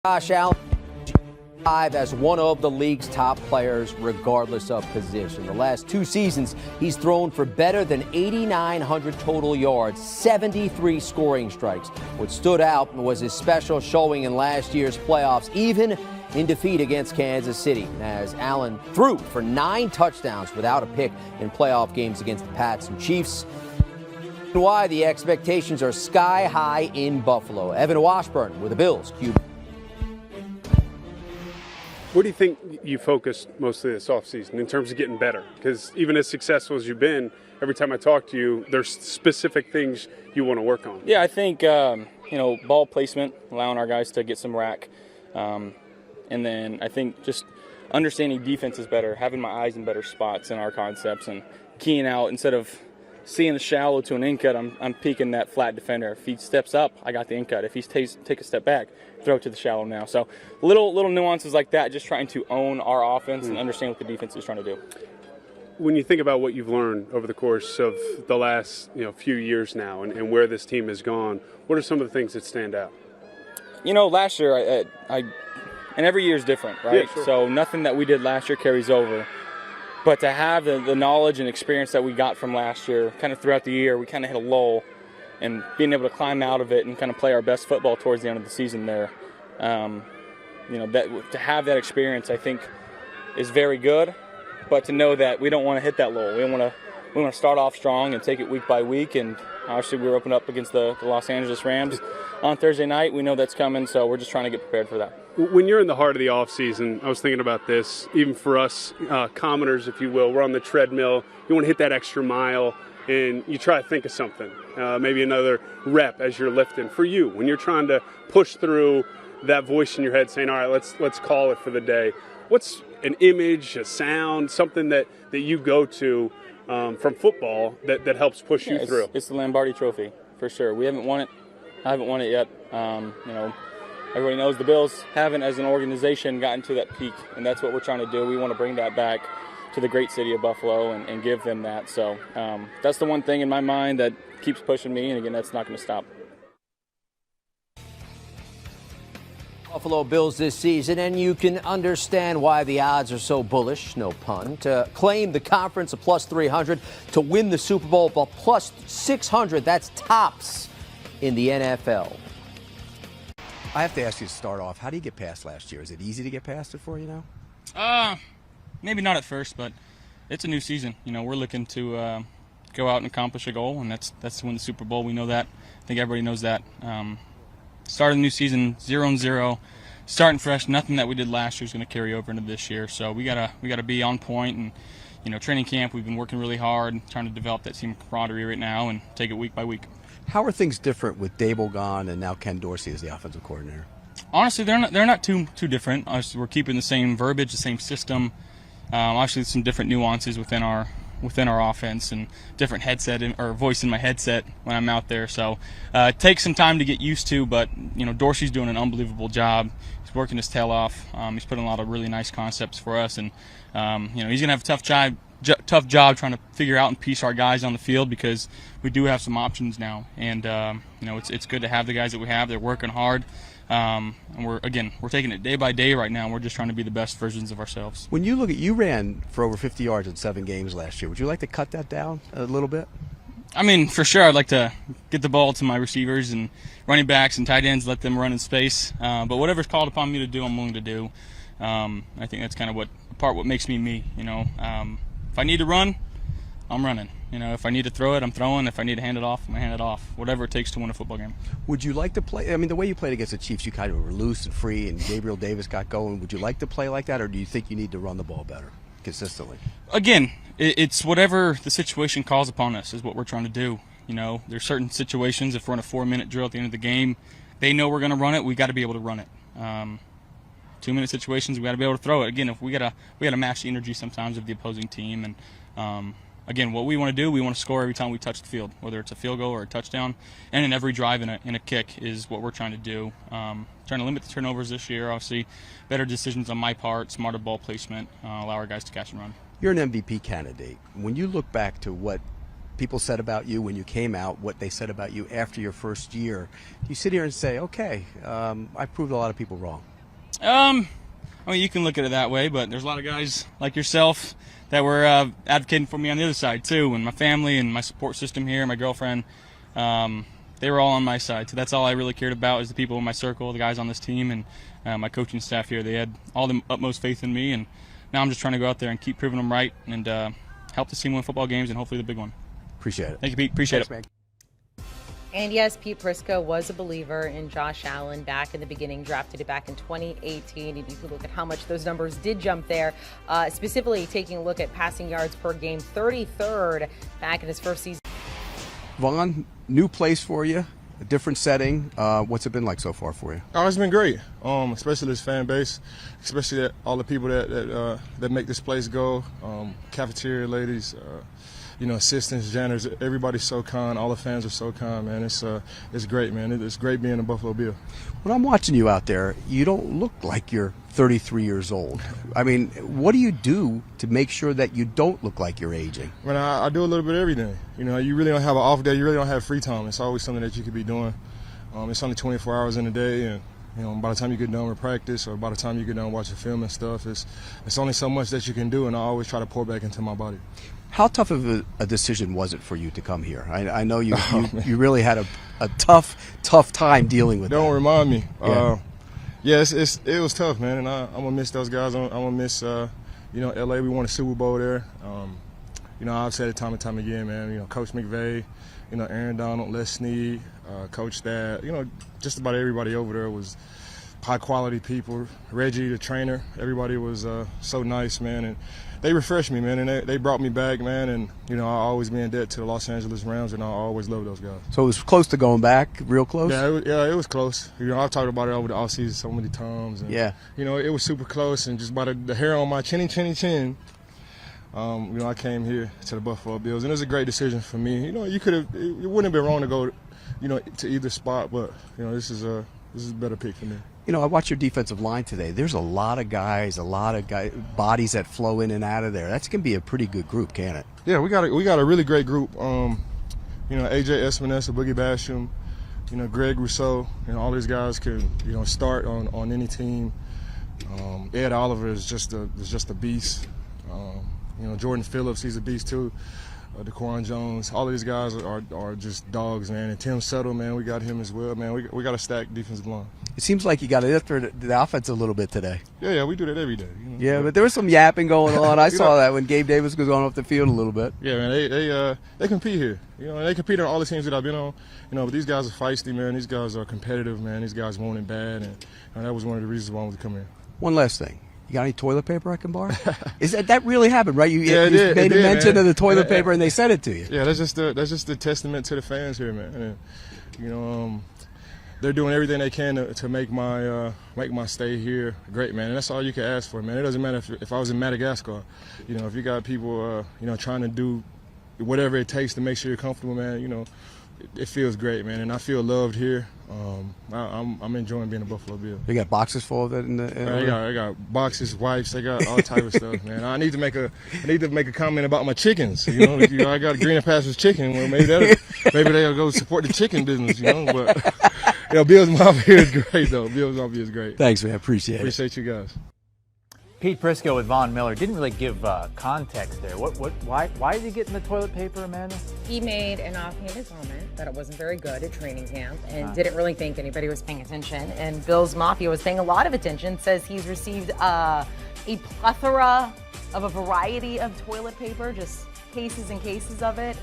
Josh Allen as one of the league's top players regardless of position. The last 2 seasons, he's thrown for better than 8,900 total yards, 73 scoring strikes. What stood out was his special showing in last year's playoffs, even in defeat against Kansas City, as Allen threw for 9 touchdowns without a pick in playoff games against the Pats and Chiefs. Why the expectations are sky high in Buffalo. Evan Washburn with the Bills. Where do you think you focused mostly this offseason in terms of getting better? Because even as successful as you've been, every time I talk to you, there's specific things you want to work on. Yeah, I think, ball placement, allowing our guys to get some rack. And then I think just understanding defense is better, having my eyes in better spots in our concepts and keying out instead of seeing the shallow to an in cut, I'm peeking that flat defender. If he steps up, I got the in cut. If he take a step back, throw it to the shallow now. So little nuances like that, just trying to own our offense and understand what the defense is trying to do. When you think about what you've learned over the course of the last few years now and where this team has gone, what are some of the things that stand out? Last year, and every year is different, right? Yeah, sure. So nothing that we did last year carries over. But to have the knowledge and experience that we got from last year, kind of throughout the year, we kind of hit a lull, and being able to climb out of it and kind of play our best football towards the end of the season there, that to have that experience, I think, is very good. But to know that we don't want to hit that lull, we want to start off strong and take it week by week. And obviously, we're opening up against the Los Angeles Rams on Thursday night. We know that's coming, so we're just trying to get prepared for that. When you're in the heart of the offseason, I was thinking about this, even for us commoners, if you will, we're on the treadmill. You want to hit that extra mile, and you try to think of something, maybe another rep as you're lifting. For you, when you're trying to push through that voice in your head saying, all right, let's call it for the day, what's an image, a sound, something that you go to from football that helps push you through? It's the Lombardi Trophy, for sure. We haven't won it. I haven't won it yet. Everybody knows the Bills haven't, as an organization, gotten to that peak, and that's what we're trying to do. We want to bring that back to the great city of Buffalo and give them that. So that's the one thing in my mind that keeps pushing me, and again, that's not going to stop. Buffalo Bills this season, and you can understand why the odds are so bullish, no pun, to claim the conference a plus 300, to win the Super Bowl a plus 600. That's tops in the NFL. I have to ask you to start off, how do you get past last year? Is it easy to get past it for you now? Maybe not at first, but it's a new season. We're looking to go out and accomplish a goal, and that's to win the Super Bowl. We know that. I think everybody knows that. Starting the new season 0-0, starting fresh. Nothing that we did last year is going to carry over into this year. So we gotta be on point. And training camp, we've been working really hard, trying to develop that team camaraderie right now, and take it week by week. How are things different with Dable gone and now Ken Dorsey as the offensive coordinator? Honestly, they're not too different. Obviously, we're keeping the same verbiage, the same system. Obviously, some different nuances within our offense and different headset or voice in my headset when I'm out there. So it takes some time to get used to, but Dorsey's doing an unbelievable job. He's working his tail off. He's putting a lot of really nice concepts for us, and he's gonna have a tough job trying to figure out and piece our guys on the field, because we do have some options now, and it's good to have the guys that we have. They're working hard, and we're taking it day by day right now. We're just trying to be the best versions of ourselves. When you look at, you ran for over 50 yards in 7 games last year. Would you like to cut that down a little bit? I mean, for sure, I'd like to get the ball to my receivers and running backs and tight ends, let them run in space. But whatever's called upon me to do, I'm willing to do. I think that's kind of what makes me me. If I need to run, I'm running. If I need to throw it, I'm throwing. If I need to hand it off, I'm going to hand it off. Whatever it takes to win a football game. Would you like to play? I mean, the way you played against the Chiefs, you kind of were loose and free, and Gabriel Davis got going. Would you like to play like that, or do you think you need to run the ball better consistently? Again, it's whatever the situation calls upon us is what we're trying to do. There's certain situations, if we're in a 4-minute drill at the end of the game, they know we're going to run it. We got to be able to run it. 2-minute situations, we got to be able to throw it. Again, if we gotta match the energy sometimes of the opposing team. And again, what we want to do, we want to score every time we touch the field, whether it's a field goal or a touchdown. And in every drive in a kick is what we're trying to do. Trying to limit the turnovers this year. Obviously, better decisions on my part, smarter ball placement, allow our guys to catch and run. You're an MVP candidate. When you look back to what people said about you when you came out, what they said about you after your first year, you sit here and say, okay, I proved a lot of people wrong? I mean, you can look at it that way, but there's a lot of guys like yourself that were advocating for me on the other side too, and my family and my support system here, my girlfriend, they were all on my side. So that's all I really cared about, is the people in my circle, the guys on this team, and my coaching staff here. They had all the utmost faith in me, and now I'm just trying to go out there and keep proving them right and help the team win football games and hopefully the big one. Appreciate it. Thank you, Pete. Appreciate it. Man. And yes, Pete Prisco was a believer in Josh Allen back in the beginning, drafted it back in 2018. And you can look at how much those numbers did jump there. Specifically, taking a look at passing yards per game, 33rd back in his first season. Von, new place for you, a different setting. What's it been like so far for you? Oh, it's been great, especially this fan base, especially all the people that make this place go, cafeteria ladies, assistants, janitors. Everybody's so kind. All the fans are so kind, man. It's great, man. It's great being a Buffalo Bill. When I'm watching you out there, you don't look like you're 33 years old. I mean, what do you do to make sure that you don't look like you're aging? Man, I do a little bit of everything. You really don't have an off day. You really don't have free time. It's always something that you could be doing. It's only 24 hours in a day, and by the time you get done with practice or by the time you get done watching film and stuff, it's only so much that you can do, and I always try to pour back into my body. How tough of a decision was it for you to come here? I know you really had a tough time dealing with Don't that. remind me. Yeah. It was tough, man, and I'm gonna miss those guys. I'm gonna miss, LA. We won a Super Bowl there. I've said it time and time again, man. Coach McVay, Aaron Donald, Les Snead, Coach Thad. Just about everybody over there was high quality people. Reggie, the trainer, everybody was so nice, man, and they refreshed me, man, and they brought me back, man, and I always be in debt to the Los Angeles Rams, and I always loved those guys. So it was close to going back, real close? Yeah, it was close. I've talked about it over the offseason so many times. And, yeah. It was super close, and just by the hair on my chin, I came here to the Buffalo Bills, and it was a great decision for me. It wouldn't have been wrong to go, to either spot, but this is a better pick for me. I watched your defensive line today. There's a lot of guys, bodies that flow in and out of there. That's gonna be a pretty good group, can't it? Yeah, we got a really great group. AJ Espinosa, Boogie Basham, Greg Rousseau. All these guys can start on any team. Ed Oliver is just a beast. Jordan Phillips, he's a beast too. DaQuan Jones, all of these guys are just dogs, man. And Tim Settle, man, we got him as well, man. We got a stacked defensive line. It seems like you got to lift the offense a little bit today. Yeah, we do that every day. Yeah, but there was some yapping going on. I saw that when Gabe Davis was going off the field a little bit. Yeah, man, they compete here. And they compete on all the teams that I've been on. But these guys are feisty, man. These guys are competitive, man. These guys want it bad, and that was one of the reasons why I wanted to come here. One last thing. You got any toilet paper I can borrow? Is that really happened, right? You made a mention of the toilet paper, and they sent it to you. Yeah, that's just a testament to the fans here, man. And, they're doing everything they can to make my stay here great, man. And that's all you can ask for, man. It doesn't matter if I was in Madagascar. If you got people, trying to do whatever it takes to make sure you're comfortable, man. It feels great, man, and I feel loved here. I'm enjoying being a Buffalo Bill. They got boxes full of it I got boxes, wipes, they got all type of stuff, man. I need to make a comment about my chickens. I got a Greener Pastures chicken. Well, maybe they'll go support the chicken business, But Bills Mafia is great, though. Bills Mafia is great. Thanks, man. Appreciate you guys. Pete Prisco with Von Miller didn't really give context there. Why did he get in the toilet paper, Amanda? He made an offhanded comment that it wasn't very good at training camp and didn't really think anybody was paying attention. And Bills Mafia was paying a lot of attention, says he's received a plethora of a variety of toilet paper, just cases and cases of it.